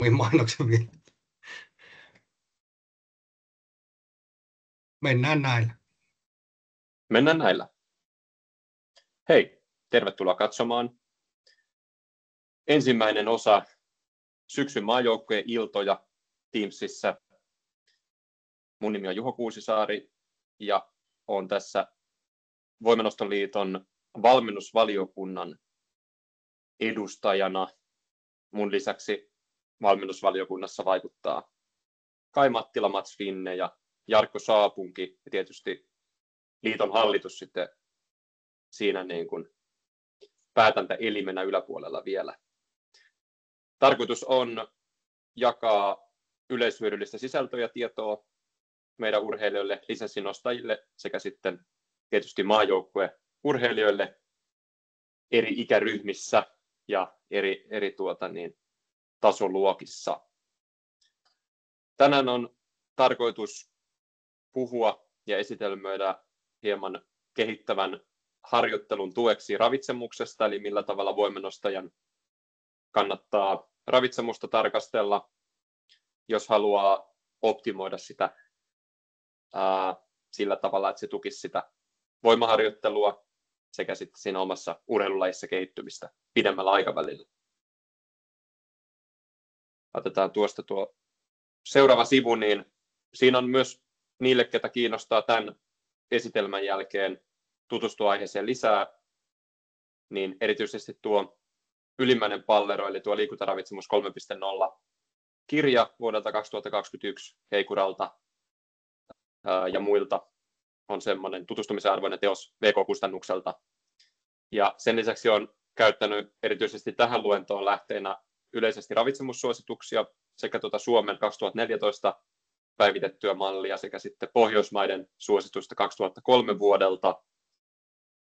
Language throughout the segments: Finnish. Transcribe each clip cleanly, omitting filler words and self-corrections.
mainoksen vielä. Mennään näillä. Mennään näillä. Hei, tervetuloa katsomaan ensimmäinen osa syksyn maajoukkueen iltoja Teamsissa. Mun nimi on Juho Kuusisaari ja olen tässä Voimanostoliiton valmennusvaliokunnan edustajana. Mun lisäksi valmennusvaliokunnassa vaikuttaa Kai Mattila, Mats Finne ja Jarkko Saapunki ja tietysti liiton hallitus sitten siinä niin kuin päätäntäelimenä yläpuolella vielä. Tarkoitus on jakaa yleishyödyllistä sisältöä ja tietoa meidän urheilijoille, lisenssinostajille sekä sitten tietysti maajoukkueurheilijoille eri ikäryhmissä ja eri tasoluokissa. Tänään on tarkoitus puhua ja esitelmöidä hieman kehittävän harjoittelun tueksi ravitsemuksesta, eli millä tavalla voimanostajan kannattaa ravitsemusta tarkastella, jos haluaa optimoida sitä sillä tavalla, että se tukisi sitä voimaharjoittelua sekä sitten siinä omassa urheilulajissa kehittymistä pidemmällä aikavälillä. Otetaan tuosta tuo seuraava sivu, niin siinä on myös niille, ketä kiinnostaa tämän esitelmän jälkeen tutustua aiheeseen lisää, niin erityisesti tuo ylimmäinen pallero, eli tuo liikuntaravitsemus 3.0 kirja vuodelta 2021 Heikuralta ja muilta on semmoinen tutustumisen arvoinen teos VK-kustannukselta. Ja sen lisäksi on käyttänyt erityisesti tähän luentoon lähteenä yleisesti ravitsemussuosituksia sekä Suomen 2014 päivitettyä mallia sekä sitten Pohjoismaiden suositusta 2003 vuodelta,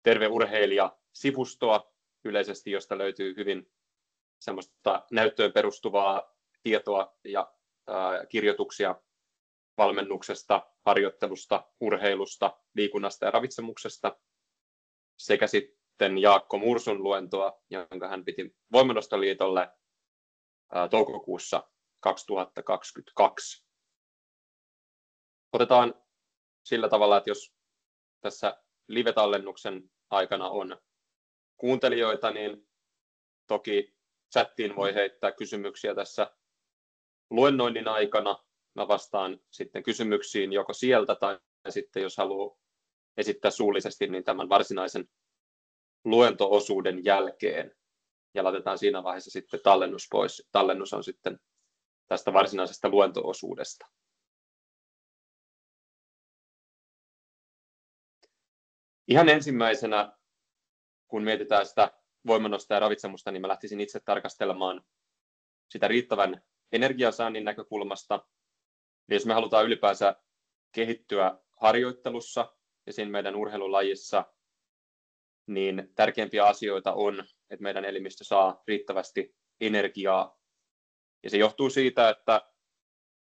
Terve urheilija-sivustoa yleisesti, josta löytyy hyvin semmoista näyttöön perustuvaa tietoa ja kirjoituksia valmennuksesta, harjoittelusta, urheilusta, liikunnasta ja ravitsemuksesta, sekä sitten Jaakko Mursun luentoa, jonka hän piti Voimanostoliitolle toukokuussa 2022. Otetaan sillä tavalla, että jos tässä live-tallennuksen aikana on kuuntelijoita, niin toki chattiin voi heittää kysymyksiä tässä luennoinnin aikana. Mä vastaan sitten kysymyksiin joko sieltä tai sitten jos haluaa esittää suullisesti, niin tämän varsinaisen luento-osuuden jälkeen. Ja laitetaan siinä vaiheessa sitten tallennus pois. Tallennus on sitten tästä varsinaisesta luento-osuudesta. Ihan ensimmäisenä, kun mietitään sitä voimanosta ja ravitsemusta, niin mä lähtisin itse tarkastelemaan sitä riittävän energiansaannin näkökulmasta. Eli jos me halutaan ylipäänsä kehittyä harjoittelussa ja siinä meidän urheilulajissa, niin tärkeimpiä asioita on, että meidän elimistö saa riittävästi energiaa. Ja se johtuu siitä, että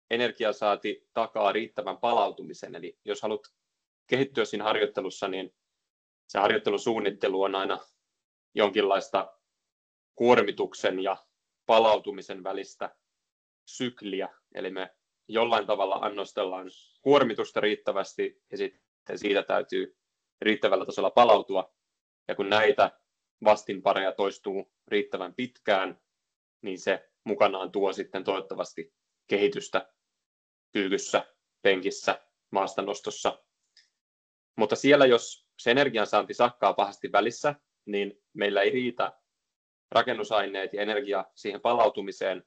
energiansaanti takaa riittävän palautumisen. Eli jos haluat kehittyä siinä harjoittelussa, niin se harjoittelun suunnittelu on aina jonkinlaista kuormituksen ja palautumisen välistä sykliä. Eli me jollain tavalla annostellaan kuormitusta riittävästi ja sitten siitä täytyy riittävällä tasolla palautua. Ja kun näitä vastinpareja toistuu riittävän pitkään, niin se mukanaan tuo sitten toivottavasti kehitystä kyykyssä, penkissä, maastanostossa. Mutta siellä, jos se energiansaanti sakkaa pahasti välissä, niin meillä ei riitä rakennusaineet ja energia siihen palautumiseen,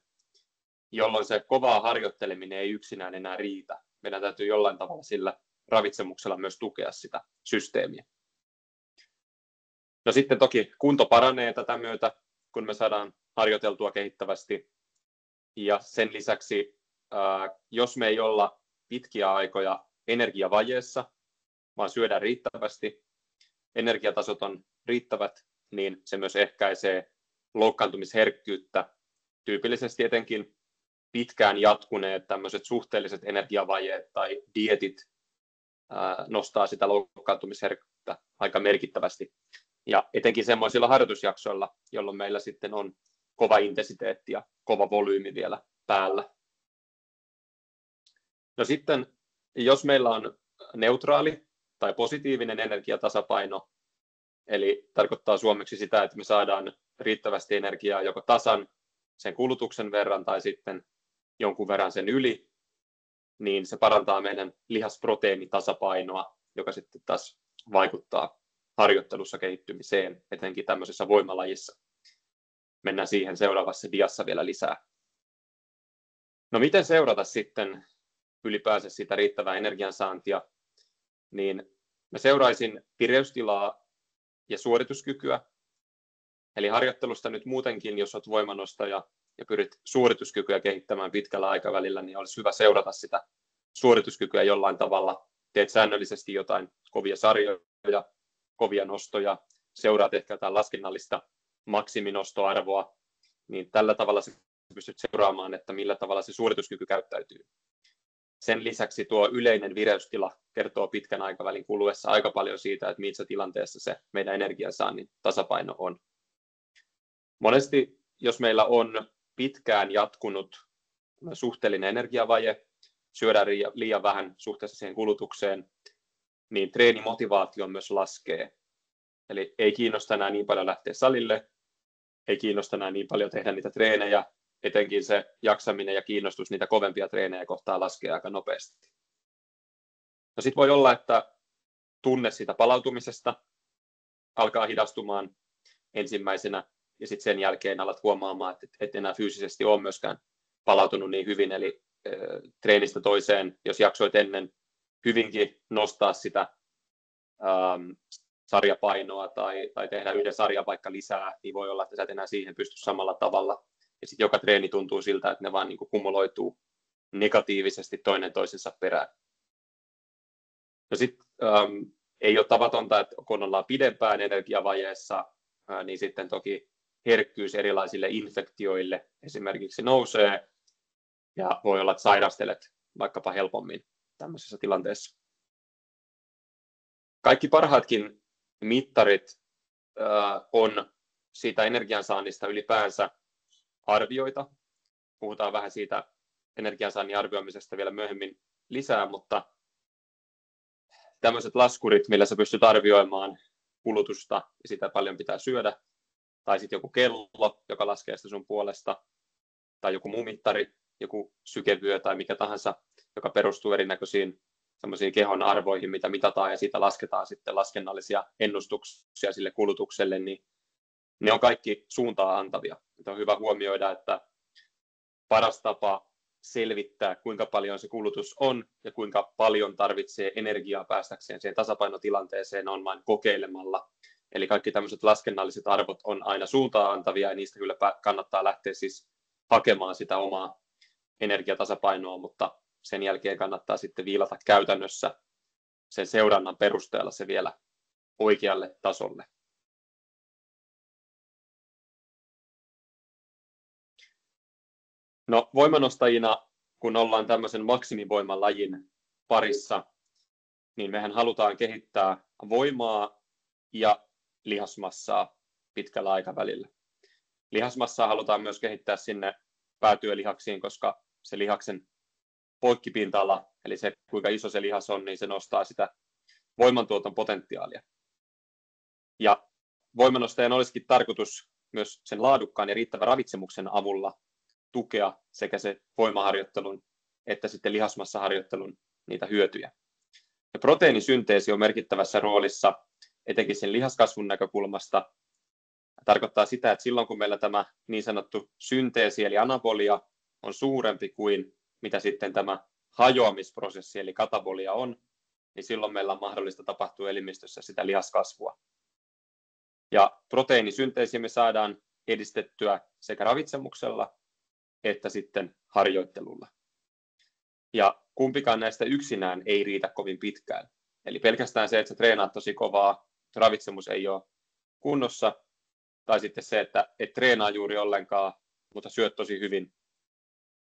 jolloin se kovaa harjoitteleminen ei yksinään enää riitä. Meidän täytyy jollain tavalla sillä ravitsemuksella myös tukea sitä systeemiä. No sitten toki kunto paranee tätä myötä, kun me saadaan harjoiteltua kehittävästi. Ja sen lisäksi, jos me ei olla pitkiä aikoja energiavajeessa, vaan syödään riittävästi, energiatasot on riittävät, niin se myös ehkäisee loukkaantumisherkkyyttä. Tyypillisesti etenkin pitkään jatkuneet tämmöiset suhteelliset energiavajeet tai dieetit nostaa sitä loukkaantumisherkkyyttä aika merkittävästi. Ja etenkin semmoisilla harjoitusjaksoilla, jolloin meillä sitten on kova intensiteetti ja kova volyymi vielä päällä. No sitten, jos meillä on neutraali tai positiivinen energiatasapaino, eli tarkoittaa suomeksi sitä, että me saadaan riittävästi energiaa joko tasan sen kulutuksen verran tai sitten jonkun verran sen yli, niin se parantaa meidän lihasproteiinitasapainoa, joka sitten taas vaikuttaa harjoittelussa kehittymiseen, etenkin tämmöisessä voimalajissa. Mennään siihen seuraavassa diassa vielä lisää. No miten seurata sitten ylipäänsä sitä riittävää energiansaantia, niin mä seuraisin vireystilaa ja suorituskykyä. Eli harjoittelusta nyt muutenkin, jos olet voimanostaja ja pyrit suorituskykyä kehittämään pitkällä aikavälillä, niin olisi hyvä seurata sitä suorituskykyä jollain tavalla. Teet säännöllisesti jotain kovia sarjoja, kovia nostoja, seuraat ehkä jotain laskennallista maksiminostoarvoa, niin tällä tavalla sä pystyt seuraamaan, että millä tavalla se suorituskyky käyttäytyy. Sen lisäksi tuo yleinen vireystila kertoo pitkän aikavälin kuluessa aika paljon siitä, että missä tilanteessa se meidän energiansaannin tasapaino on. Monesti, jos meillä on pitkään jatkunut suhteellinen energiavaje, syödään liian vähän suhteessa siihen kulutukseen, niin treenimotivaatio myös laskee. Eli ei kiinnosta enää niin paljon lähteä salille, ei kiinnosta enää niin paljon tehdä niitä treenejä, etenkin se jaksaminen ja kiinnostus niitä kovempia treenejä kohtaa laskee aika nopeasti. No sitten voi olla, että tunne siitä palautumisesta alkaa hidastumaan ensimmäisenä, ja sitten sen jälkeen alat huomaamaan, että et enää fyysisesti ole myöskään palautunut niin hyvin, eli treenistä toiseen, jos jaksoit ennen hyvinkin nostaa sitä sarjapainoa tai tehdä yhden sarjan vaikka lisää, niin voi olla, että sä et enää siihen pysty samalla tavalla. Ja sitten joka treeni tuntuu siltä, että ne vaan niin kuin kumuloituu negatiivisesti toinen toisensa perään. No sitten ei ole tavatonta, että kun ollaan pidempään energiavajeessa, niin sitten toki herkkyys erilaisille infektioille esimerkiksi nousee, ja voi olla, että sairastelet vaikkapa helpommin tämmöisessä tilanteessa. Kaikki parhaatkin mittarit on siitä energiansaannista ylipäänsä arvioita. Puhutaan vähän siitä energiansaannin arvioimisesta vielä myöhemmin lisää, mutta tämmöiset laskurit, millä sä pystyt arvioimaan kulutusta ja sitä paljon pitää syödä, tai sitten joku kello, joka laskee sitä sun puolesta, tai joku muu mittari, joku sykevyö tai mikä tahansa, joka perustuu erinäköisiin semmoisiin kehon arvoihin, mitä mitataan, ja siitä lasketaan sitten laskennallisia ennustuksia sille kulutukselle, niin ne on kaikki suuntaa antavia. On hyvä huomioida, että paras tapa selvittää, kuinka paljon se kulutus on ja kuinka paljon tarvitsee energiaa päästäkseen siihen tasapainotilanteeseen, on vain kokeilemalla. Eli kaikki tämmöiset laskennalliset arvot on aina suuntaa antavia, ja niistä kyllä kannattaa lähteä siis hakemaan sitä omaa energiatasapainoa, mutta sen jälkeen kannattaa sitten viilata käytännössä sen seurannan perusteella se vielä oikealle tasolle. No, voimanostajina, kun ollaan tämmöisen maksimivoiman lajin parissa, niin mehän halutaan kehittää voimaa ja lihasmassaa pitkällä aikavälillä. Lihasmassaa halutaan myös kehittää sinne päätyölihaksiin, koska se lihaksen poikkipinta-ala, eli se kuinka iso se lihas on, niin se nostaa sitä voimantuoton potentiaalia. Ja voimanostajan olisikin tarkoitus myös sen laadukkaan ja riittävän ravitsemuksen avulla tukea sekä se voimaharjoittelun että sitten lihasmassaharjoittelun niitä hyötyjä. Ja proteiinisynteesi on merkittävässä roolissa etenkin sen lihaskasvun näkökulmasta. Tarkoittaa sitä, että silloin kun meillä tämä niin sanottu synteesi eli anabolia on suurempi kuin mitä sitten tämä hajoamisprosessi eli katabolia on, niin silloin meillä on mahdollista tapahtua elimistössä sitä lihaskasvua. Ja proteiinisynteesiä me saadaan edistettyä sekä ravitsemuksella että sitten harjoittelulla. Ja kumpikaan näistä yksinään ei riitä kovin pitkään. Eli pelkästään se, että sä treenaat tosi kovaa, ravitsemus ei ole kunnossa, tai sitten se, että et treenaa juuri ollenkaan, mutta syöt tosi hyvin.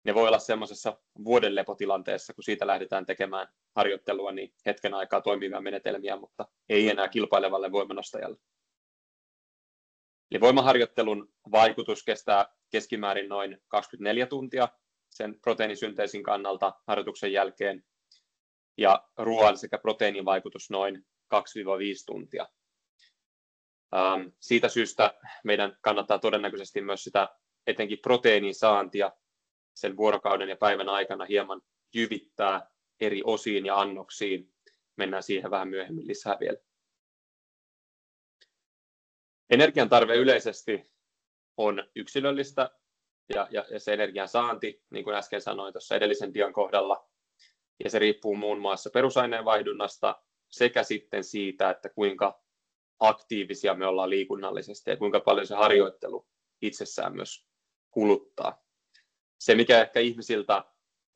Ne voi olla semmoisessa vuoden lepotilanteessa, kun siitä lähdetään tekemään harjoittelua, niin hetken aikaa toimivia menetelmiä, mutta ei enää kilpailevalle voimanostajalle. Eli voimaharjoittelun vaikutus kestää keskimäärin noin 24 tuntia. sen proteiinisynteesin kannalta harjoituksen jälkeen, ja ruoan sekä proteiinin vaikutus noin 2-5 tuntia. Siitä syystä meidän kannattaa todennäköisesti myös sitä etenkin proteiinin saantia sen vuorokauden ja päivän aikana hieman jyvittää eri osiin ja annoksiin. Mennään siihen vähän myöhemmin lisää vielä. Energian tarve yleisesti on yksilöllistä ja se energian saanti, niin kuin äsken sanoin tuossa edellisen dian kohdalla, ja se riippuu muun muassa perusaineenvaihdunnasta sekä sitten siitä, että kuinka aktiivisia me ollaan liikunnallisesti ja kuinka paljon se harjoittelu itsessään myös kuluttaa. Se, mikä ehkä ihmisiltä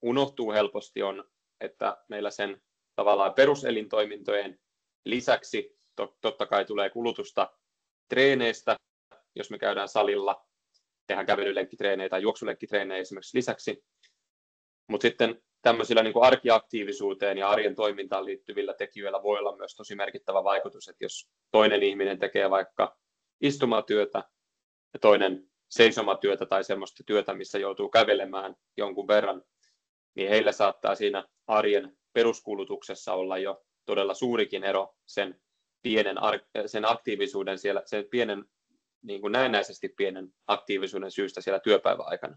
unohtuu helposti, on, että meillä sen tavallaan peruselintoimintojen lisäksi totta kai tulee kulutusta treeneistä, jos me käydään salilla, tehdään kävelylenkkitreenejä tai juoksulenkkitreenejä esimerkiksi lisäksi, mutta sitten tämmöisillä niin kuin arkiaktiivisuuteen ja arjen toimintaan liittyvillä tekijöillä voi olla myös tosi merkittävä vaikutus, että jos toinen ihminen tekee vaikka istumatyötä ja toinen seisomatyötä tai semmoista työtä, missä joutuu kävelemään jonkun verran, niin heillä saattaa siinä arjen peruskulutuksessa olla jo todella suurikin ero sen aktiivisuuden siellä, sen pienen, niin kuin näennäisesti pienen aktiivisuuden syystä siellä työpäivän aikana.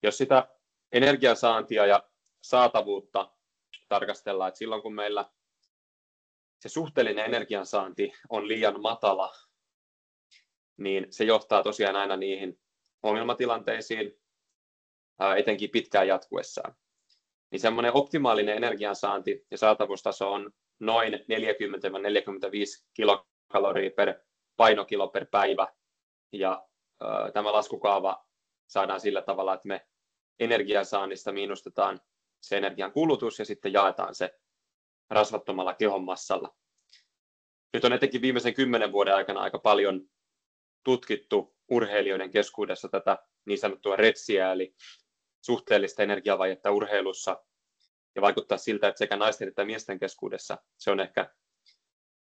Jos sitä energiansaantia ja saatavuutta tarkastellaan, että silloin kun meillä se suhteellinen energiansaanti on liian matala, niin se johtaa tosiaan aina niihin ongelmatilanteisiin, etenkin pitkään jatkuessaan. Niin semmoinen optimaalinen energiansaanti ja saatavuustaso on noin 40-45 kilokaloria per painokilo per päivä. Ja tämä laskukaava saadaan sillä tavalla, että me energiansaannista miinustetaan se energian kulutus ja sitten jaetaan se rasvattomalla kehonmassalla. Nyt on etenkin viimeisen 10 vuoden aikana aika paljon tutkittu urheilijoiden keskuudessa tätä niin sanottua RETSiä, eli suhteellista energiavajetta urheilussa, ja vaikuttaa siltä, että sekä naisten että miesten keskuudessa se on ehkä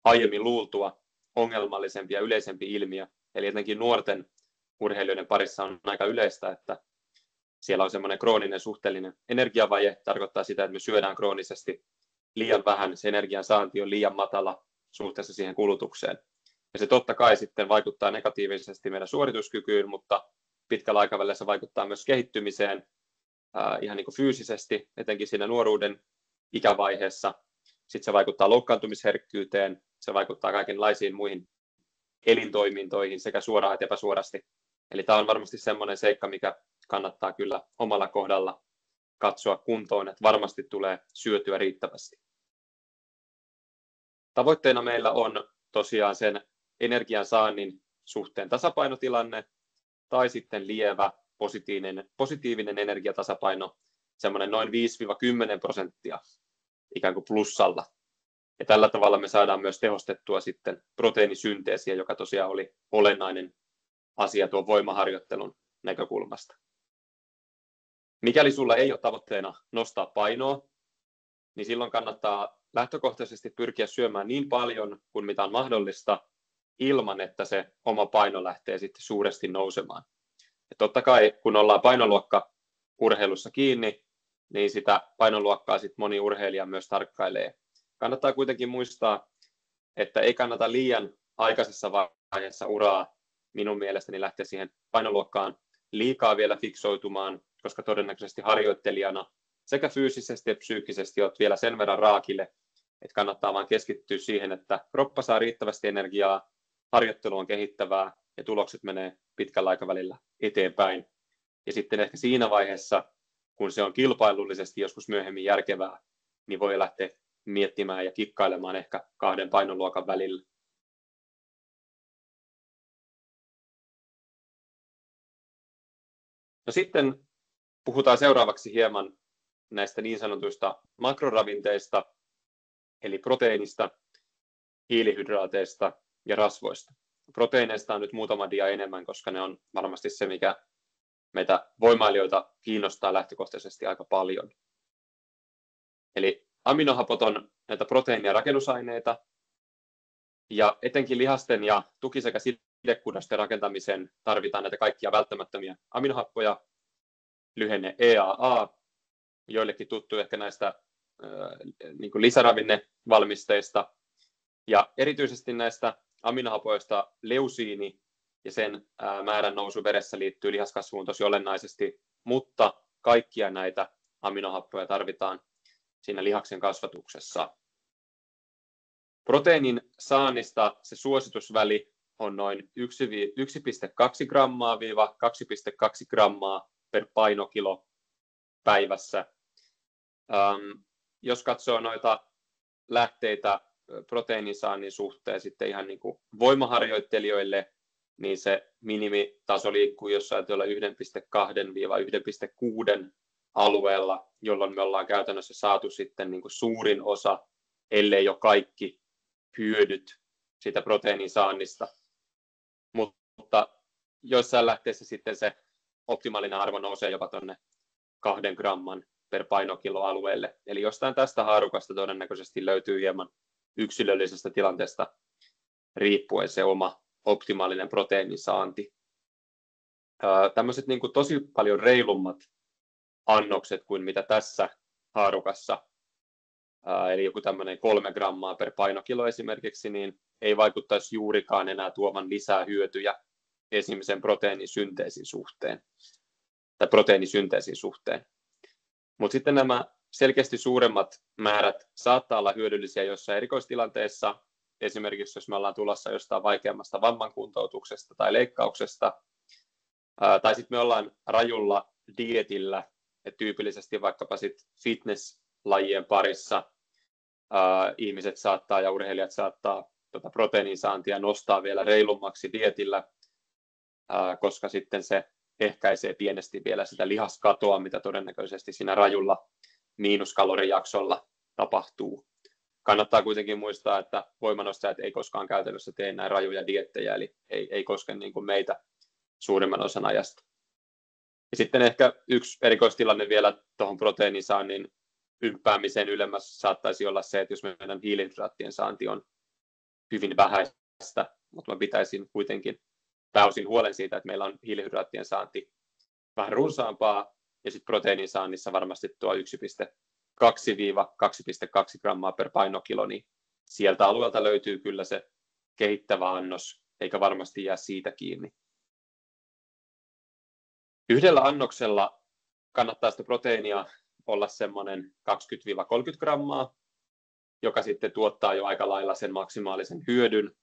aiemmin luultua ongelmallisempi ja yleisempi ilmiö, eli etenkin nuorten urheilijoiden parissa on aika yleistä, että siellä on semmoinen krooninen suhteellinen energiavaje, tarkoittaa sitä, että me syödään kroonisesti liian vähän, se energian saanti on liian matala suhteessa siihen kulutukseen. Ja se totta kai sitten vaikuttaa negatiivisesti meidän suorituskykyyn, mutta pitkällä aikavälillä se vaikuttaa myös kehittymiseen ihan niin kuin fyysisesti, etenkin siinä nuoruuden ikävaiheessa. Sitten se vaikuttaa loukkaantumisherkkyyteen, se vaikuttaa kaikenlaisiin muihin elintoimintoihin sekä suoraan että epäsuorasti. Eli tämä on varmasti semmoinen seikka, mikä kannattaa kyllä omalla kohdalla katsoa kuntoon, että varmasti tulee syötyä riittävästi. Tavoitteena meillä on tosiaan sen energiansaannin suhteen tasapainotilanne tai sitten lievä positiivinen energiatasapaino, semmoinen noin 5-10% ikään kuin plussalla. Ja tällä tavalla me saadaan myös tehostettua sitten proteiinisynteesiä, joka tosiaan oli olennainen asia tuon voimaharjoittelun näkökulmasta. Mikäli sulla ei ole tavoitteena nostaa painoa, niin silloin kannattaa lähtökohtaisesti pyrkiä syömään niin paljon kuin mitä on mahdollista ilman, että se oma paino lähtee sitten suuresti nousemaan. Ja totta kai, kun ollaan painoluokka urheilussa kiinni, niin sitä painoluokkaa sitten moni urheilija myös tarkkailee. Kannattaa kuitenkin muistaa, että ei kannata liian aikaisessa vaiheessa uraa minun mielestäni lähteä siihen painoluokkaan liikaa vielä fiksoitumaan, koska todennäköisesti harjoittelijana sekä fyysisesti että psyykkisesti olet vielä sen verran raakille, että kannattaa vain keskittyä siihen, että kroppa saa riittävästi energiaa, harjoittelu on kehittävää ja tulokset menee pitkällä aikavälillä eteenpäin. Ja sitten ehkä siinä vaiheessa, kun se on kilpailullisesti joskus myöhemmin järkevää, niin voi lähteä miettimään ja kikkailemaan ehkä 2 painoluokan välillä. No sitten puhutaan seuraavaksi hieman näistä niin sanotuista makroravinteista, eli proteiinista, hiilihydraateista ja rasvoista. Proteiineista on nyt muutama dia enemmän, koska ne on varmasti se, mikä meitä voimailijoita kiinnostaa lähtökohtaisesti aika paljon. Eli aminohapot on näitä proteiini- ja rakennusaineita, ja etenkin lihasten ja tuki- sekä liidekudosten rakentamiseen tarvitaan näitä kaikkia välttämättömiä aminohappoja, lyhenne EAA, joillekin tuttu ehkä näistä niin kuin lisäravinnevalmisteista, ja erityisesti näistä aminohapoista leusiini ja sen määrän nousu veressä liittyy lihaskasvuun tosi olennaisesti, mutta kaikkia näitä aminohappoja tarvitaan siinä lihaksen kasvatuksessa. Proteiinin saannista se suositusväli on noin 1,2 grammaa - 2,2 grammaa per painokilo päivässä. Jos katsoo noita lähteitä proteiinin saannin suhteen sitten ihan niin kuin voimaharjoittelijoille, niin se minimitaso liikkuu jossain tuolla 1,2–1,6 alueella, jolloin me ollaan käytännössä saatu sitten niin kuin suurin osa, ellei jo kaikki hyödyt siitä proteiinin saannista. Mutta joissain lähteissä sitten se optimaalinen arvo nousee jopa tuonne 2 gramman per painokilo alueelle. Eli jostain tästä haarukasta todennäköisesti löytyy hieman yksilöllisestä tilanteesta riippuen se oma optimaalinen proteiinisaanti. Tämmöiset niin kuin tosi paljon reilummat annokset kuin mitä tässä haarukassa, eli joku tämmöinen 3 grammaa per painokilo esimerkiksi, niin ei vaikuttaisi juurikaan enää tuovan lisää hyötyjä esimerkiksi sen proteiinisynteesin suhteen. Mutta sitten nämä selkeästi suuremmat määrät saattaa olla hyödyllisiä jossain erikoistilanteessa, esimerkiksi jos me ollaan tulossa jostain vaikeammasta vammankuntoutuksesta tai leikkauksesta, tai sitten me ollaan rajulla dietillä, että tyypillisesti vaikkapa sit fitnesslajien parissa ihmiset saattaa ja urheilijat saattaa proteiinin saantia nostaa vielä reilummaksi dietillä, koska sitten se ehkäisee pienesti vielä sitä lihaskatoa, mitä todennäköisesti siinä rajulla miinuskalorijaksolla tapahtuu. Kannattaa kuitenkin muistaa, että voimanostajat ei koskaan käytännössä tee näin rajuja dieettejä, eli ei koske niin kuin meitä suurimman osan ajasta. Ja sitten ehkä yksi erikoistilanne vielä tuohon proteiinisaannin ymppäämiseen ylemmässä saattaisi olla se, että jos meidän hiilihydraattien saanti on hyvin vähäistä, mutta mä pitäisin kuitenkin pääosin huolen siitä, että meillä on hiilihydraattien saanti vähän runsaampaa, ja sitten proteiinin saannissa varmasti tuo 1,2–2,2 grammaa per painokilo, niin sieltä alueelta löytyy kyllä se kehittävä annos, eikä varmasti jää siitä kiinni. Yhdellä annoksella kannattaa sitä proteiinia olla semmoinen 20–30 grammaa, joka sitten tuottaa jo aika lailla sen maksimaalisen hyödyn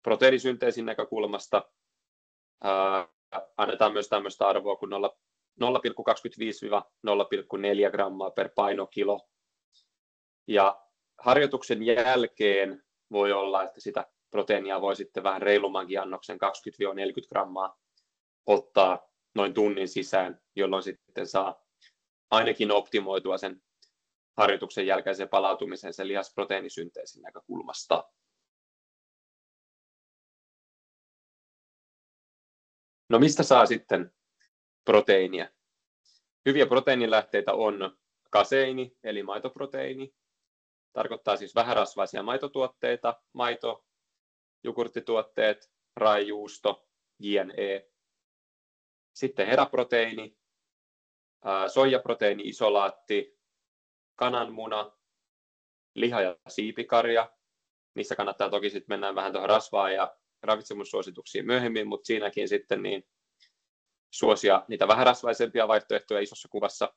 proteiinisynteesin näkökulmasta. Annetaan myös tämmöistä arvoa kuin 0,25–0,4 grammaa per painokilo. Ja harjoituksen jälkeen voi olla, että sitä proteiinia voi sitten vähän reilummankin annoksen 20–40 grammaa ottaa noin tunnin sisään, jolloin sitten saa ainakin optimoitua sen harjoituksen jälkeisen palautumisen sen lihasproteiinisynteesin näkökulmasta. No mistä saa sitten proteiinia? Hyviä proteiinilähteitä on kaseini, eli maitoproteiini. Tarkoittaa siis vähärasvaisia maitotuotteita, maito, jogurttituotteet, raajuusto, JNE. Sitten heraproteiini, soijaproteiini-isolaatti, kananmuna, liha- ja siipikarja. Niissä kannattaa toki sitten mennä vähän tuohon rasvaan ja ravitsemussuosituksiin myöhemmin, mutta siinäkin sitten niin suosia niitä vähärasvaisempia vaihtoehtoja isossa kuvassa.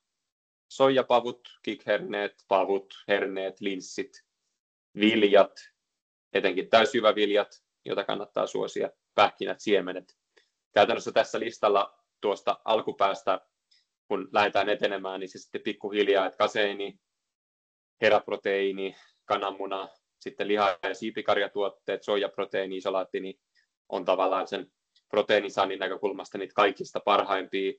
Soijapavut, kikherneet, pavut, herneet, linssit, viljat, etenkin täysjyväviljat, joita kannattaa suosia, pähkinät, siemenet. Käytännössä tässä listalla tuosta alkupäästä, kun lähdetään etenemään, niin se sitten pikkuhiljaa, että kaseini, heraproteiini, kananmuna, sitten liha- ja siipikarjatuotteet, soijaproteiini, isolaatti, niin on tavallaan sen proteiinisaannin näkökulmasta niitä kaikista parhaimpia.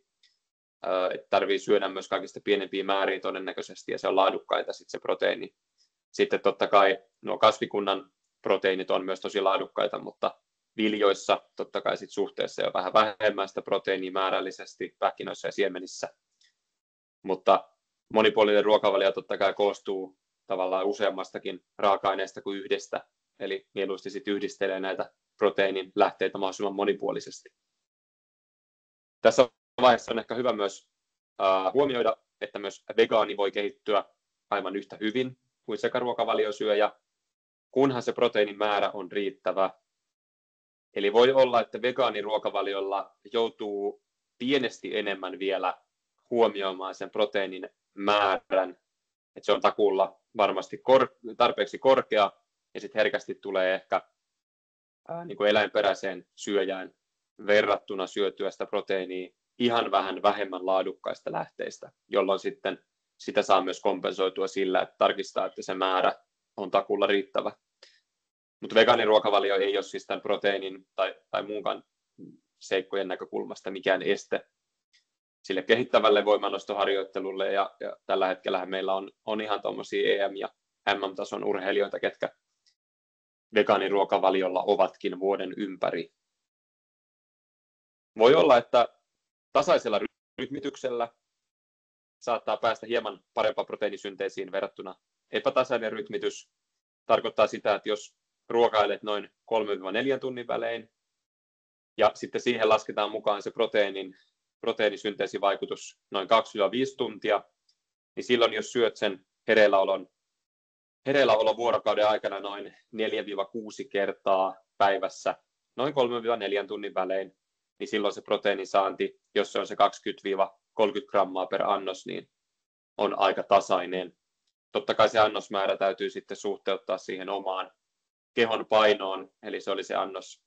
Tarvii syödä myös kaikista pienempiä määriä todennäköisesti, ja se on laadukkaita sitten se proteiini. Sitten totta kai nuo kasvikunnan proteiinit on myös tosi laadukkaita, mutta viljoissa totta kai sit suhteessa jo vähän vähemmän sitä proteiinia määrällisesti, pähkinöissä ja siemenissä. Mutta monipuolinen ruokavalio totta kai koostuu tavallaan useammastakin raaka-aineesta kuin yhdestä, eli mieluusti sitten yhdistelee näitä proteiinin lähteitä mahdollisimman monipuolisesti. Tässä vaiheessa on ehkä hyvä myös huomioida, että myös vegaani voi kehittyä aivan yhtä hyvin kuin sekaruokavaliosyöjä, kunhan se proteiinin määrä on riittävä. Eli voi olla, että vegaaniruokavaliolla joutuu pienesti enemmän vielä huomioimaan sen proteiinin määrän, että se on takuulla varmasti tarpeeksi korkea, ja sitten herkästi tulee ehkä niin kuin eläinperäiseen syöjään verrattuna syötyä sitä proteiinia ihan vähän vähemmän laadukkaista lähteistä, jolloin sitten sitä saa myös kompensoitua sillä, että tarkistaa, että se määrä on takuulla riittävä. Mutta vegaaniruokavalio ei ole siis tämän proteiinin tai muunkaan seikkojen näkökulmasta mikään este sille kehittävälle voimannostoharjoittelulle, ja tällä hetkellä meillä on ihan tuommoisia EM- ja MM-tason urheilijoita, ketkä vegaaniruokavaliolla ovatkin vuoden ympäri. Voi olla, että tasaisella rytmityksellä saattaa päästä hieman parempaan proteiinisynteesiin verrattuna epätasainen rytmitys. Tarkoittaa sitä, että jos ruokailet noin 3-4 tunnin välein ja sitten siihen lasketaan mukaan se proteiinisynteesivaikutus noin 2-5 tuntia, niin silloin jos syöt sen hereilläolon vuorokauden aikana noin 4-6 kertaa päivässä noin 3-4 tunnin välein, niin silloin se proteiinin saanti, jos se on se 20-30 grammaa per annos, niin on aika tasainen. Totta kai se annosmäärä täytyy sitten suhteuttaa siihen omaan kehon painoon, eli se oli se annos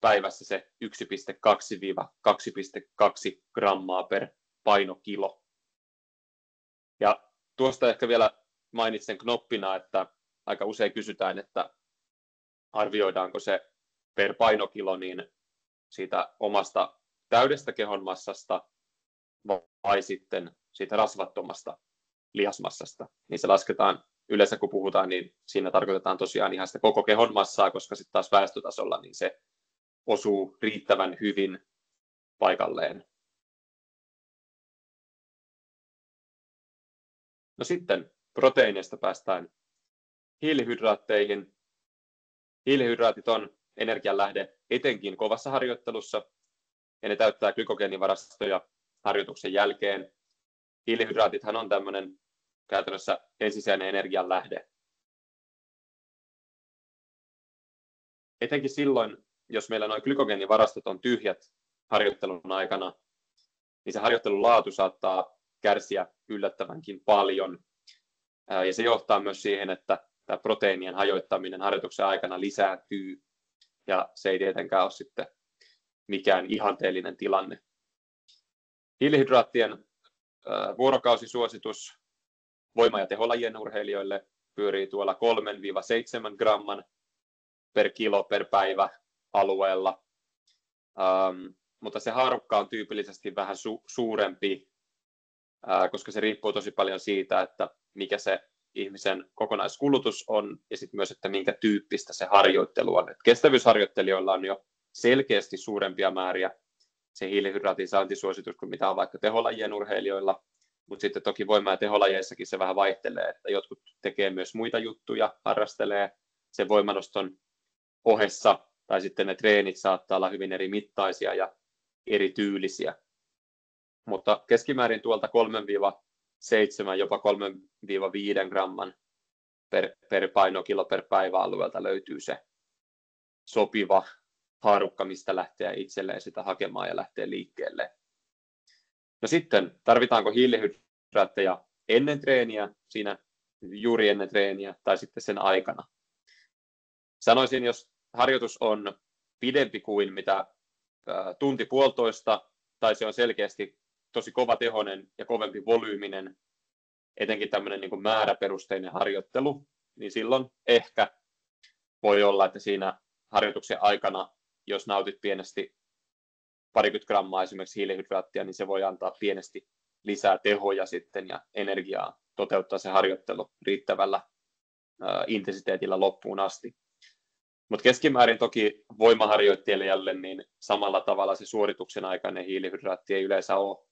päivässä se 1,2-2,2 grammaa per painokilo. Ja tuosta ehkä vielä mainitsen knoppina, että aika usein kysytään, että arvioidaanko se per painokilo niin siitä omasta täydestä kehonmassasta vai sitten siitä rasvattomasta lihasmassasta. Niin se lasketaan yleensä, kun puhutaan, niin siinä tarkoitetaan tosiaan ihan sitä koko kehonmassaa, koska sitten taas väestötasolla niin se osuu riittävän hyvin paikalleen. No sitten proteiineista päästään hiilihydraatteihin. Hiilihydraatit on energianlähde etenkin kovassa harjoittelussa, ja ne täyttää glykogeenivarastoja harjoituksen jälkeen. Hiilihydraatithan on tämmöinen käytännössä ensisijainen energianlähde. Etenkin silloin, jos meillä nuo glykogeenivarastot on tyhjät harjoittelun aikana, niin se harjoittelun laatu saattaa kärsiä yllättävänkin paljon. Ja se johtaa myös siihen, että tämä proteiinien hajoittaminen harjoituksen aikana lisääntyy, ja se ei tietenkään ole sitten mikään ihanteellinen tilanne. Hiilihydraattien vuorokausisuositus voima- ja teholajien urheilijoille pyörii tuolla 3-7 gramman per kilo per päivä alueella, mutta se haarukka on tyypillisesti vähän suurempi, koska se riippuu tosi paljon siitä, että mikä se ihmisen kokonaiskulutus on ja sitten myös, että minkä tyyppistä se harjoittelu on. Et kestävyysharjoittelijoilla on jo selkeästi suurempia määriä se hiilihydraatin saantisuositus kuin mitä on vaikka teholajien urheilijoilla, mutta sitten toki voima- ja teholajeissakin se vähän vaihtelee, että jotkut tekee myös muita juttuja, harrastelee sen voimanoston ohessa, tai sitten ne treenit saattaa olla hyvin eri mittaisia ja eri tyylisiä. Mutta keskimäärin tuolta 3-7, jopa 3-5 gramman per painokilo per päivä alueelta löytyy se sopiva haarukka, mistä lähtee itselleen sitä hakemaan ja lähtee liikkeelle. No sitten, tarvitaanko hiilihydraatteja ennen treeniä, siinä juuri ennen treeniä tai sitten sen aikana? Sanoisin, jos harjoitus on pidempi kuin mitä tunti puolitoista, tai se on selkeästi tosi kovatehoinen ja kovempi volyyminen, etenkin tämmöinen niin kuin määräperusteinen harjoittelu, niin silloin ehkä voi olla, että siinä harjoituksen aikana, jos nautit pienesti parikymmentä grammaa esimerkiksi hiilihydraattia, niin se voi antaa pienesti lisää tehoja sitten ja energiaa toteuttaa se harjoittelu riittävällä intensiteetillä loppuun asti. Mutta keskimäärin toki voimaharjoittelijalle niin samalla tavalla se suorituksen aikainen hiilihydraatti ei yleensä ole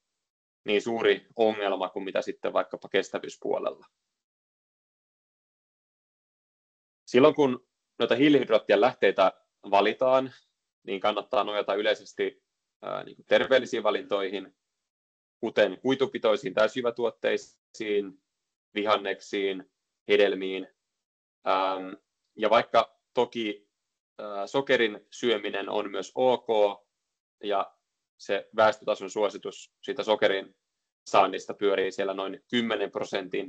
niin suuri ongelma kuin mitä sitten vaikkapa kestävyyspuolella. Silloin kun noita hiilihydraattien lähteitä valitaan, niin kannattaa nojata yleisesti niin kuin terveellisiin valintoihin, kuten kuitupitoisiin täysjyvätuotteisiin, vihanneksiin, hedelmiin. Ja vaikka toki sokerin syöminen on myös ok, ja se väestötason suositus siitä sokerin saannista pyörii siellä noin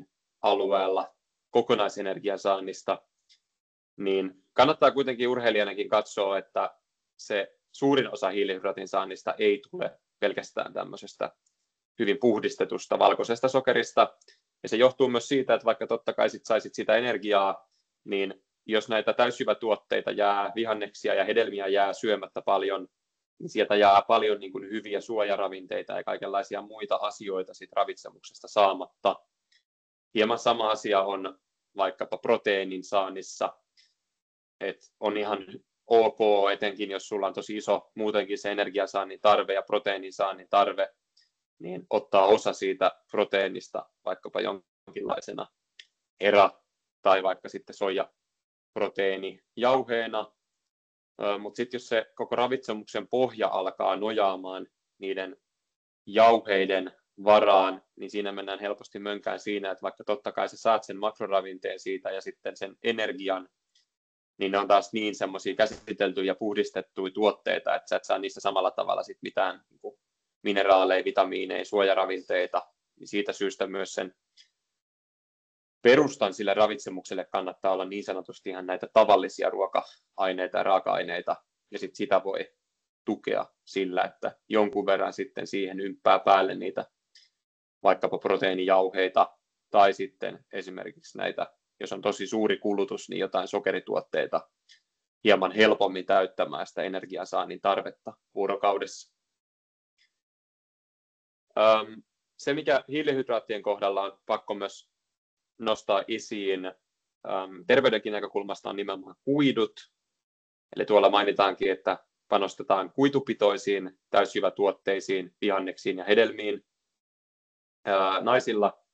10% alueella kokonaisenergian saannista, niin kannattaa kuitenkin urheilijanakin katsoa, että se suurin osa hiilihydraatin saannista ei tule pelkästään tämmöisestä hyvin puhdistetusta valkoisesta sokerista. Ja se johtuu myös siitä, että vaikka totta kai saisit sitä energiaa, niin jos näitä täysjyvätuotteita jää, vihanneksia ja hedelmiä jää syömättä paljon, niin sieltä jää paljon niin kuin hyviä suojaravinteita ja kaikenlaisia muita asioita siitä ravitsemuksesta saamatta. Hieman sama asia on vaikkapa proteiinin saannissa, että on ihan ok, etenkin jos sulla on tosi iso muutenkin se energiasaannin tarve ja proteiinin saannin tarve, niin ottaa osa siitä proteiinista vaikkapa jonkinlaisena tai vaikka sitten soijaproteiinijauheena. Mutta sitten jos se koko ravitsemuksen pohja alkaa nojaamaan niiden jauheiden varaan, niin siinä mennään helposti mönkään siinä, että vaikka totta kai sä saat sen makroravinteen siitä ja sitten sen energian, niin ne on taas niin semmoisia käsiteltyjä ja puhdistettuja tuotteita, että sä et saa niistä samalla tavalla sit mitään niin kuin mineraaleja, vitamiineja, suojaravinteita, niin siitä syystä myös sen perustan sille ravitsemukselle kannattaa olla niin sanotusti ihan näitä tavallisia ruoka-aineita ja raaka-aineita, ja sitten sitä voi tukea sillä, että jonkun verran sitten siihen ympää päälle niitä vaikkapa proteiinijauheita, tai sitten esimerkiksi näitä, jos on tosi suuri kulutus, niin jotain sokerituotteita hieman helpommin täyttämään sitä energiansaannin tarvetta vuorokaudessa. Se, mikä hiilihydraattien kohdalla on pakko myös nostaa esiin terveydenkin näkökulmasta, on nimenomaan kuidut. Eli tuolla mainitaankin, että panostetaan kuitupitoisiin täysjyvätuotteisiin, vihanneksiin ja hedelmiin. Naisilla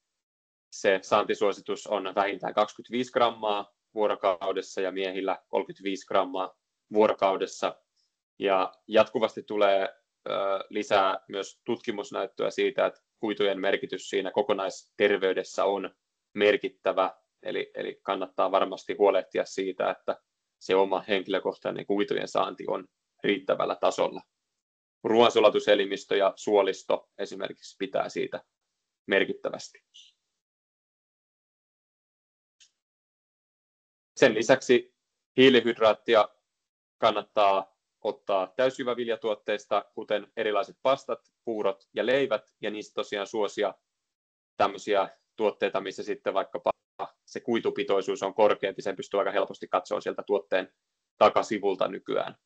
se saantisuositus on vähintään 25 grammaa vuorokaudessa ja miehillä 35 grammaa vuorokaudessa. Ja jatkuvasti tulee lisää myös tutkimusnäyttöä siitä, että kuitujen merkitys siinä kokonaisterveydessä on merkittävä, eli kannattaa varmasti huolehtia siitä, että se oma henkilökohtainen kuitujen saanti on riittävällä tasolla. Ruoansulatuselimistö ja suolisto esimerkiksi pitää siitä merkittävästi. Sen lisäksi hiilihydraattia kannattaa ottaa täysjyväviljatuotteista, kuten erilaiset pastat, puurot ja leivät, ja niistä tosiaan suosia tämmöisiä tuotteita, missä sitten vaikkapa se kuitupitoisuus on korkeampi, sen pystyy aika helposti katsoa sieltä tuotteen takasivulta nykyään.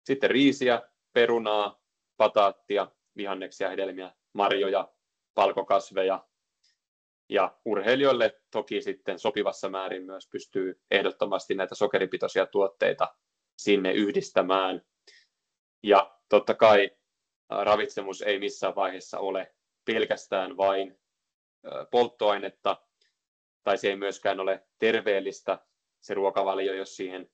Sitten riisiä, perunaa, bataattia, vihanneksia, hedelmiä, marjoja, palkokasveja. Ja urheilijoille toki sitten sopivassa määrin myös pystyy ehdottomasti näitä sokeripitoisia tuotteita sinne yhdistämään. Ja totta kai ravitsemus ei missään vaiheessa ole pelkästään vain polttoainetta, tai se ei myöskään ole terveellistä se ruokavalio, jos siihen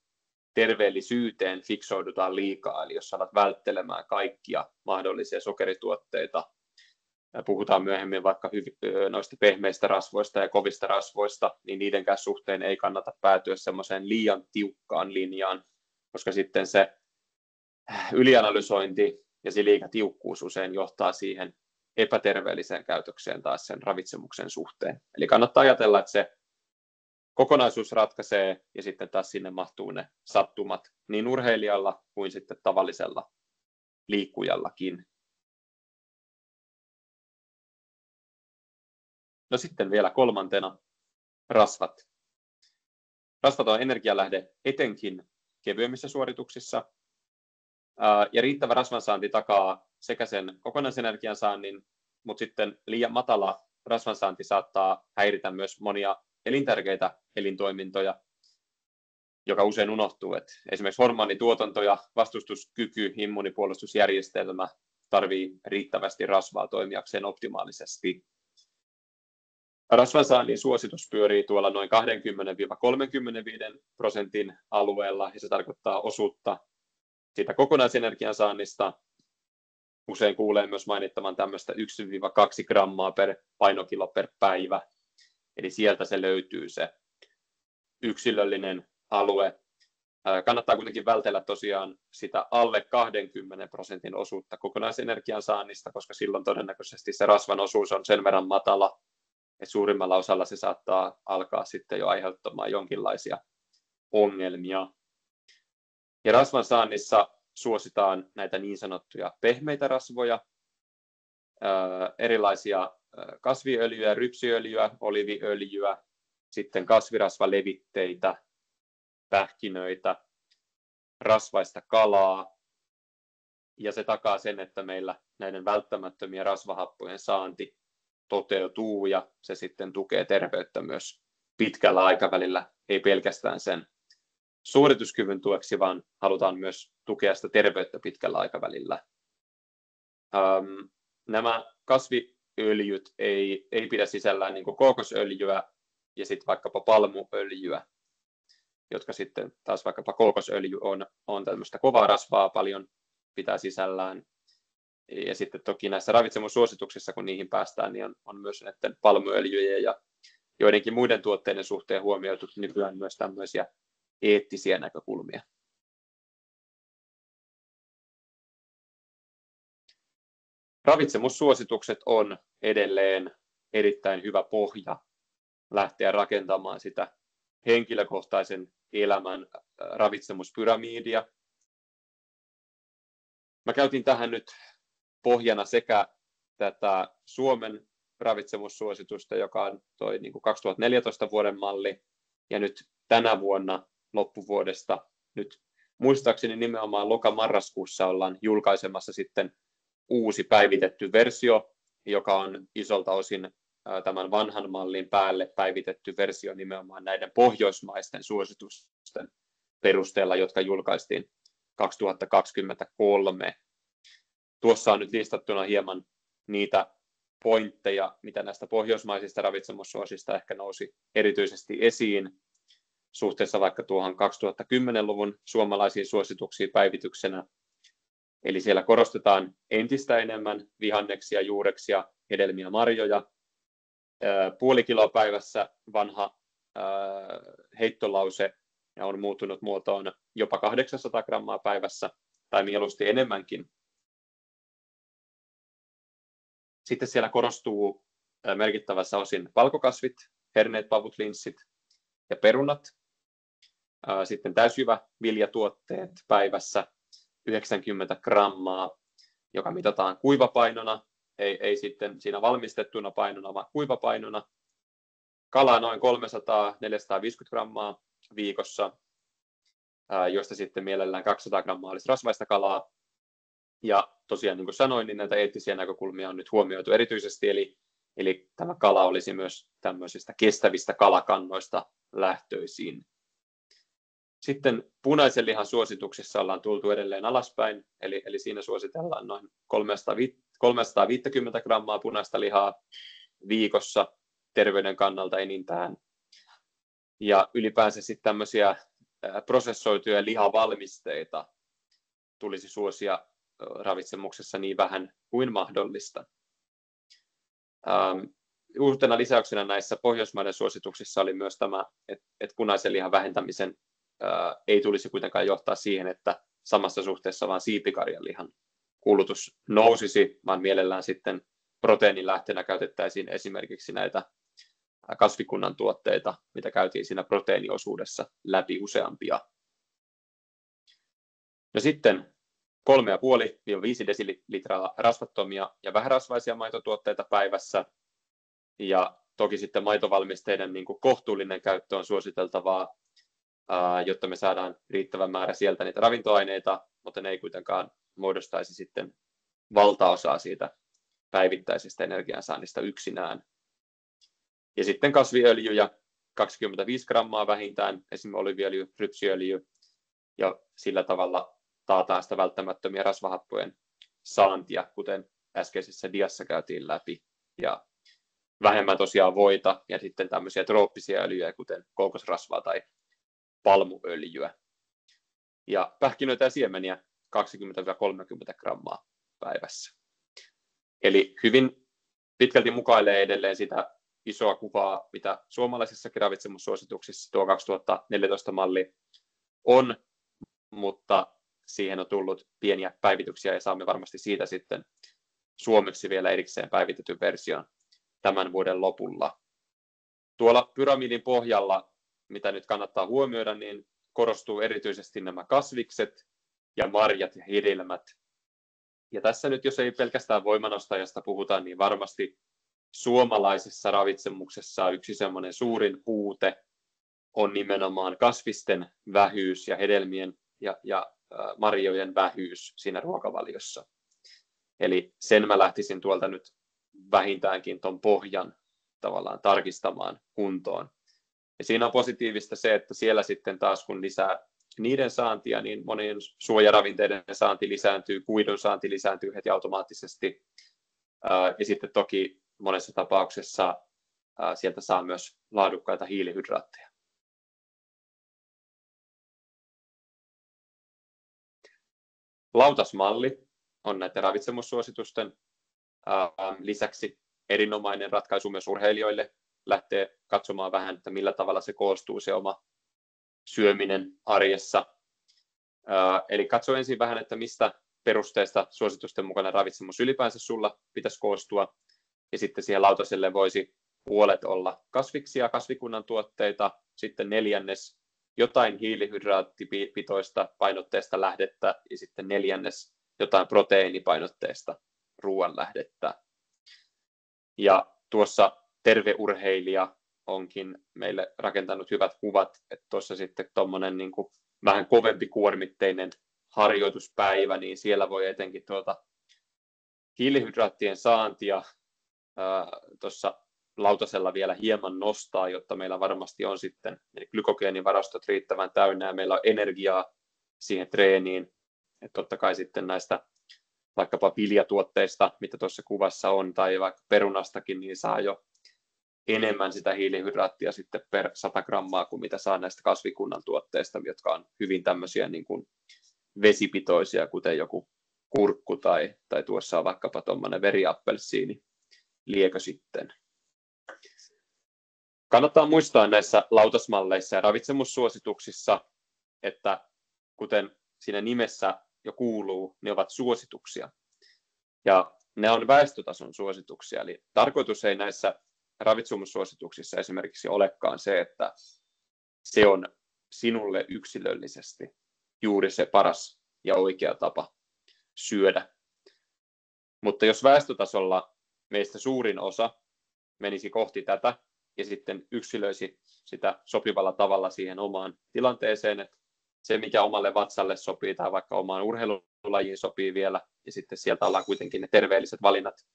terveellisyyteen fiksoidutaan liikaa, eli jos alat välttelemään kaikkia mahdollisia sokerituotteita. Puhutaan myöhemmin vaikka noista pehmeistä rasvoista ja kovista rasvoista, niin niidenkään suhteen ei kannata päätyä semmoiseen liian tiukkaan linjaan, koska sitten se ylianalysointi ja se liikatiukkuus usein johtaa siihen epäterveelliseen käytökseen taas sen ravitsemuksen suhteen. Eli kannattaa ajatella, että se kokonaisuus ratkaisee ja sitten taas sinne mahtuu ne sattumat niin urheilijalla kuin sitten tavallisella liikkujallakin. No sitten vielä kolmantena rasvat. Rasvat on energialähde etenkin kevyemmissä suorituksissa. Ja riittävä rasvansaanti takaa sekä sen kokonaisenergian saannin, mutta sitten liian matala rasvansaanti saattaa häiritä myös monia elintärkeitä elintoimintoja, joka usein unohtuu. Että esimerkiksi hormonituotanto ja vastustuskyky, immunipuolustusjärjestelmä tarvitsee riittävästi rasvaa toimijakseen optimaalisesti. Rasvansaannin suositus pyörii tuolla noin 20–35% alueella, ja se tarkoittaa osuutta siitä kokonaisenergian saannista. Usein kuulee myös mainittavan tämmöistä 1–2 grammaa per painokilo per päivä, eli sieltä se löytyy se yksilöllinen alue. Kannattaa kuitenkin vältellä tosiaan sitä alle 20% osuutta kokonaisenergian saannista, koska silloin todennäköisesti se rasvan osuus on sen verran matala, että suurimmalla osalla se saattaa alkaa sitten jo aiheuttamaan jonkinlaisia ongelmia. Ja rasvan saannissa suositaan näitä niin sanottuja pehmeitä rasvoja, erilaisia kasviöljyä, rypsiöljyä, oliiviöljyä, sitten kasvirasvalevitteitä, pähkinöitä, rasvaista kalaa, ja se takaa sen, että meillä näiden välttämättömien rasvahappojen saanti toteutuu, ja se sitten tukee terveyttä myös pitkällä aikavälillä, ei pelkästään sen suorituskyvyn tueksi, vaan halutaan myös tukea sitä terveyttä pitkällä aikavälillä. Nämä kasviöljyt ei pidä sisällään niin kuin kookosöljyä ja sitten vaikkapa palmuöljyä, jotka sitten taas vaikkapa kookosöljy on tämmöistä kovaa rasvaa paljon pitää sisällään. Ja sitten toki näissä ravitsemussuosituksissa, kun niihin päästään, niin on myös näiden palmuöljyjen ja joidenkin muiden tuotteiden suhteen huomioitu nykyään myös tämmöisiä eettisiä näkökulmia. Ravitsemussuositukset on edelleen erittäin hyvä pohja lähteä rakentamaan sitä henkilökohtaisen elämän ravitsemuspyramiidia. Mä käytin tähän nyt pohjana sekä tätä Suomen ravitsemussuositusta, joka on toi niin kuin 2014 vuoden malli, ja nyt tänä vuonna loppuvuodesta, nyt muistaakseni nimenomaan loka-marraskuussa ollaan julkaisemassa sitten uusi päivitetty versio, joka on isolta osin tämän vanhan mallin päälle päivitetty versio nimenomaan näiden pohjoismaisten suositusten perusteella, jotka julkaistiin 2023. Tuossa on nyt listattuna hieman niitä pointteja, mitä näistä pohjoismaisista ravitsemussuosista ehkä nousi erityisesti esiin suhteessa vaikka tuohon 2010-luvun suomalaisiin suosituksiin päivityksenä. Eli siellä korostetaan entistä enemmän vihanneksia, juureksia, hedelmiä, marjoja. Puoli kiloa päivässä vanha heittolause on muuttunut muotoon jopa 800 grammaa päivässä tai mieluusti enemmänkin. Sitten siellä korostuu merkittävässä osin valkokasvit, herneet, pavut, linssit ja perunat. Sitten täysjyväviljatuotteet päivässä 90 grammaa, joka mitataan kuivapainona, ei sitten siinä valmistettuna painona, vaan kuivapainona. Kalaa noin 300–450 grammaa viikossa, josta sitten mielellään 200 grammaa olisi rasvaista kalaa. Ja tosiaan niin kuin sanoin, niin näitä eettisiä näkökulmia on nyt huomioitu erityisesti, eli tämä kala olisi myös tämmöisistä kestävistä kalakannoista lähtöisin. Sitten punaisen lihan suosituksissa ollaan tultu edelleen alaspäin, eli siinä suositellaan noin 350 grammaa punaista lihaa viikossa terveyden kannalta enintään. Ja ylipäänsä sitten tämmöisiä prosessoituja lihavalmisteita tulisi suosia ravitsemuksessa niin vähän kuin mahdollista. Uutena lisäyksenä näissä Pohjoismaiden suosituksissa oli myös tämä, että punaisen lihan vähentämisen ei tulisi kuitenkaan johtaa siihen, että samassa suhteessa vaan siipikarjan lihan kulutus nousisi, vaan mielellään sitten proteiinin lähteenä käytettäisiin esimerkiksi näitä kasvikunnan tuotteita, mitä käytiin siinä proteiiniosuudessa läpi useampia. No sitten 3,5–5 desilitraa rasvattomia ja vähärasvaisia maitotuotteita päivässä. Ja toki sitten maitovalmisteiden niin kuin kohtuullinen käyttö on suositeltavaa, jotta me saadaan riittävä määrä sieltä niitä ravintoaineita, mutta ne ei kuitenkaan muodostaisi sitten valtaosaa siitä päivittäisestä energiansaannista yksinään. Ja sitten kasviöljyjä 25 grammaa vähintään, esimerkiksi oliiviöljy, rypsiöljy, ja sillä tavalla taataan sitä välttämättömiä rasvahappojen saantia, kuten äskeisessä diassa käytiin läpi. Ja vähemmän tosiaan voita ja sitten tämmöisiä trooppisia öljyjä, kuten kookosrasvaa tai palmuöljyä. Ja pähkinöitä ja siemeniä 20-30 grammaa päivässä. Eli hyvin pitkälti mukailee edelleen sitä isoa kuvaa, mitä suomalaisissakin ravitsemussuosituksissa tuo 2014 malli on, mutta siihen on tullut pieniä päivityksiä ja saamme varmasti siitä sitten suomeksi vielä erikseen päivitetyn version tämän vuoden lopulla. Tuolla pyramidin pohjalla, mitä nyt kannattaa huomioida, niin korostuu erityisesti nämä kasvikset ja marjat ja hedelmät. Ja tässä nyt, jos ei pelkästään voimanostajasta puhuta, niin varmasti suomalaisessa ravitsemuksessa yksi semmoinen suurin puute on nimenomaan kasvisten vähyys ja hedelmien ja marjojen vähyys siinä ruokavaliossa. Eli sen mä lähtisin tuolta nyt vähintäänkin ton pohjan tavallaan tarkistamaan kuntoon. Ja siinä on positiivista se, että siellä sitten taas kun lisää niiden saantia, niin monien suojaravinteiden saanti lisääntyy, kuidun saanti lisääntyy heti automaattisesti. Ja sitten toki monessa tapauksessa sieltä saa myös laadukkaita hiilihydraatteja. Lautasmalli on näiden ravitsemussuositusten lisäksi erinomainen ratkaisu myös urheilijoille lähtee katsomaan vähän, että millä tavalla se koostuu se oma syöminen arjessa. Eli katso ensin vähän, että mistä perusteesta suositusten mukana ravitsemus ylipäänsä sulla pitäisi koostua. Ja sitten siihen lautaselle voisi puolet olla kasviksia, kasvikunnan tuotteita, sitten 4 jotain hiilihydraattipitoista painotteista lähdettä ja sitten 4 jotain proteiinipainotteista ruoanlähdettä. Ja tuossa terveurheilija onkin meille rakentanut hyvät kuvat, että tuossa sitten tuommoinen niin kuin vähän kovempi kuormitteinen harjoituspäivä, niin siellä voi etenkin tuota hiilihydraattien saantia tuossa lautasella vielä hieman nostaa, jotta meillä varmasti on sitten glykogeenivarastot riittävän täynnä ja meillä on energiaa siihen treeniin. Et totta kai sitten näistä vaikkapa viljatuotteista, mitä tuossa kuvassa on, tai vaikka perunastakin, niin saa jo enemmän sitä hiilihydraattia sitten per 100 grammaa kuin mitä saa näistä kasvikunnan tuotteista, jotka on hyvin tämmöisiä niin kuin vesipitoisia, kuten joku kurkku tai tuossa on vaikkapa tuommoinen veriappelsiini liekö sitten. Kannattaa muistaa näissä lautasmalleissa ja ravitsemussuosituksissa, että kuten siinä nimessä jo kuuluu, ne ovat suosituksia. Ja ne on väestötason suosituksia, eli tarkoitus ei näissä ravitsemussuosituksissa esimerkiksi olekaan se, että se on sinulle yksilöllisesti juuri se paras ja oikea tapa syödä. Mutta jos väestötasolla meistä suurin osa menisi kohti tätä ja sitten yksilöisi sitä sopivalla tavalla siihen omaan tilanteeseen, että se mikä omalle vatsalle sopii tai vaikka omaan urheilulajiin sopii vielä ja sitten sieltä ollaan kuitenkin ne terveelliset valinnat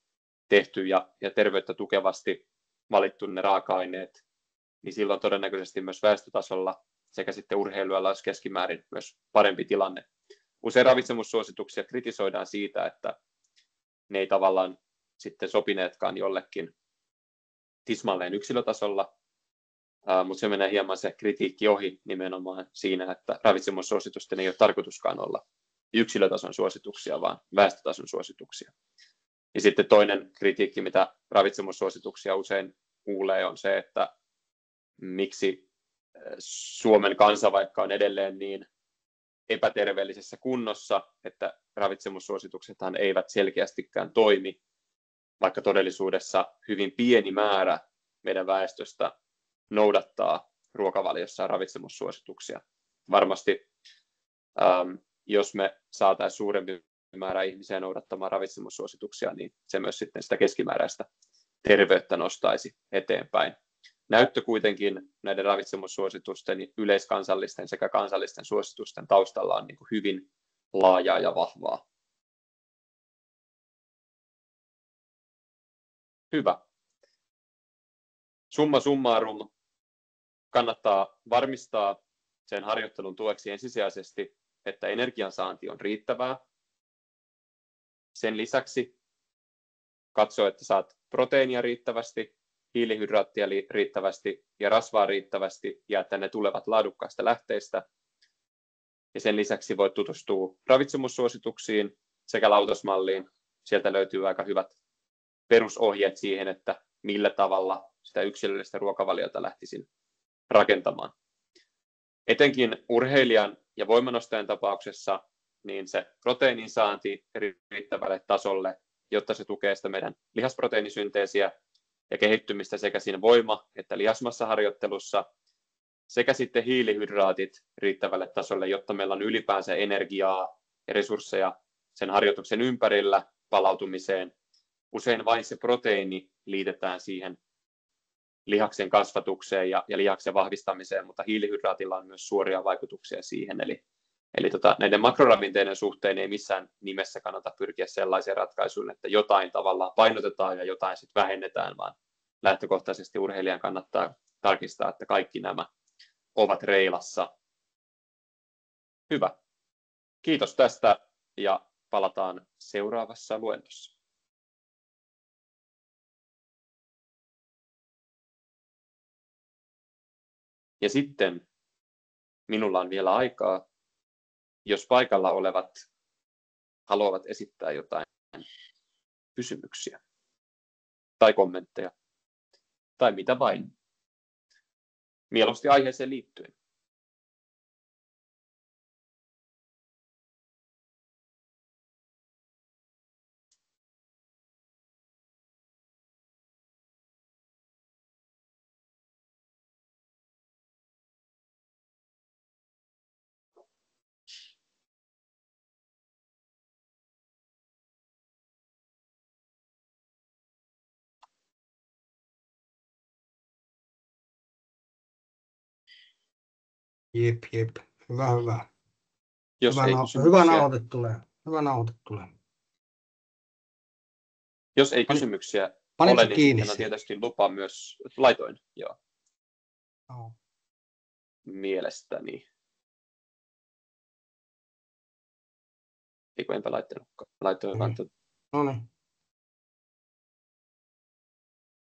tehty ja terveyttä tukevasti valittu ne raaka-aineet, niin silloin todennäköisesti myös väestötasolla sekä sitten urheiluilla olisi keskimäärin myös parempi tilanne. Usein ravitsemussuosituksia kritisoidaan siitä, että ne ei tavallaan sitten sopineetkaan jollekin tismalleen yksilötasolla, mutta se menee hieman se kritiikki ohi nimenomaan siinä, että ravitsemussuositusten ei ole tarkoituskaan olla yksilötason suosituksia, vaan väestötason suosituksia. Ja sitten toinen kritiikki, mitä ravitsemussuosituksia usein kuulee, on se, että miksi Suomen kansa vaikka on edelleen niin epäterveellisessä kunnossa, että ravitsemussuosituksethan eivät selkeästikään toimi, vaikka todellisuudessa hyvin pieni määrä meidän väestöstä noudattaa ruokavaliossa ravitsemussuosituksia. Varmasti jos me saataisiin suurempi määrä ihmisiä noudattamaan ravitsemussuosituksia, niin se myös sitten sitä keskimääräistä terveyttä nostaisi eteenpäin. Näyttö kuitenkin näiden ravitsemussuositusten, yleiskansallisten sekä kansallisten suositusten taustalla on niin kuin hyvin laajaa ja vahvaa. Hyvä. Summa summarum, kannattaa varmistaa sen harjoittelun tueksi ensisijaisesti, että energiansaanti on riittävää. Sen lisäksi katso, että saat proteiinia riittävästi hiilihydraattia riittävästi ja rasvaa riittävästi ja että ne tulevat laadukkaista lähteistä. Ja sen lisäksi voit tutustua ravitsemussuosituksiin sekä lautosmalliin. Sieltä löytyy aika hyvät perusohjeet siihen, että millä tavalla sitä yksilöllistä ruokavaliota lähtisin rakentamaan. Etenkin urheilijan ja voimanostajan tapauksessa niin se proteiinin saanti riittävälle tasolle, jotta se tukee sitä meidän lihasproteiinisynteesiä ja kehittymistä sekä siinä voima- että lihasmassaharjoittelussa, sekä sitten hiilihydraatit riittävälle tasolle, jotta meillä on ylipäänsä energiaa ja resursseja sen harjoituksen ympärillä palautumiseen. Usein vain se proteiini liitetään siihen lihaksen kasvatukseen ja lihaksen vahvistamiseen, mutta hiilihydraatilla on myös suoria vaikutuksia siihen. Eli näiden makroravinteiden suhteen ei missään nimessä kannata pyrkiä sellaiseen ratkaisuun, että jotain tavallaan painotetaan ja jotain sitten vähennetään, vaan lähtökohtaisesti urheilijan kannattaa tarkistaa, että kaikki nämä ovat reilassa. Hyvä. Kiitos tästä ja palataan seuraavassa luennossa. Ja sitten minulla on vielä aikaa, jos paikalla olevat haluavat esittää jotain kysymyksiä tai kommentteja tai mitä vain. Mieluusti aiheeseen liittyen. Jep. Hyvä. Jos ei Hyvä nauhoite tulee. Jos ei kysymyksiä Panitko ole, niin kiinni sitten on tietysti lupa myös laitoin. Joo. No. Mielestäni. Eikö enpä laittanutkaan. Laitoin. No niin.